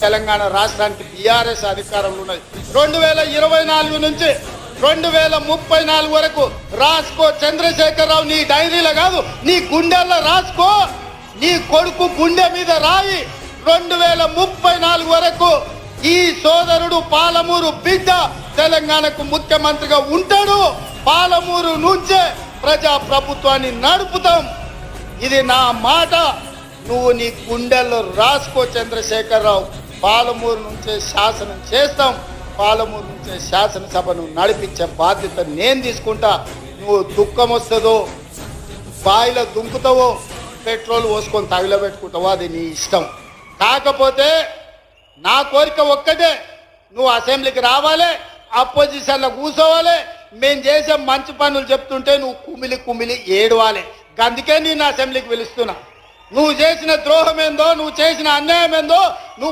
తెలంగాణ రాష్ట్రానికి బీఆర్ఎస్ అధికారంలో ఉన్నది. 2024 నుంచి 2034 వరకు రాసుకో చంద్రశేఖరరావు, నీ డైరీలో కాదు నీ గుండెల్లో రాసుకో, నీ కొడుకు గుండె మీద రాయి. 2034 వరకు ఈ సోదరుడు పాలమూరు బిడ్డ తెలంగాణకు ముఖ్యమంత్రిగా ఉంటాడు. పాలమూరు నుంచే ప్రజా ప్రభుత్వాన్ని నడుపుతాం. ఇది నా మాట. నువ్వు నీ గుండెల్లో రాసుకో చంద్రశేఖరరావు. పాలమూరు నుంచే శాసనం చేస్తాం. పాలమూరు నుంచే శాసనసభను నడిపించే బాధ్యత నేను తీసుకుంటా. నువ్వు దుఃఖం వస్తుందో, బాయిలో దుంకుతావో, పెట్రోల్ పోసుకొని తగిలబెట్టుకుంటావో అది నీ ఇష్టం. కాకపోతే నా కోరిక ఒక్కటే, నువ్వు అసెంబ్లీకి రావాలి, అపోజిషన్లో కూర్చోవాలి, మేము చేసే మంచి పనులు చెప్తుంటే నువ్వు కుమిలి కుమిలి ఏడవాలి. అందుకే నేను అసెంబ్లీకి పిలుస్తున్నా. నువ్వు చేసిన ద్రోహం ఏందో, నువ్వు చేసిన అన్యాయం ఏందో నువ్వు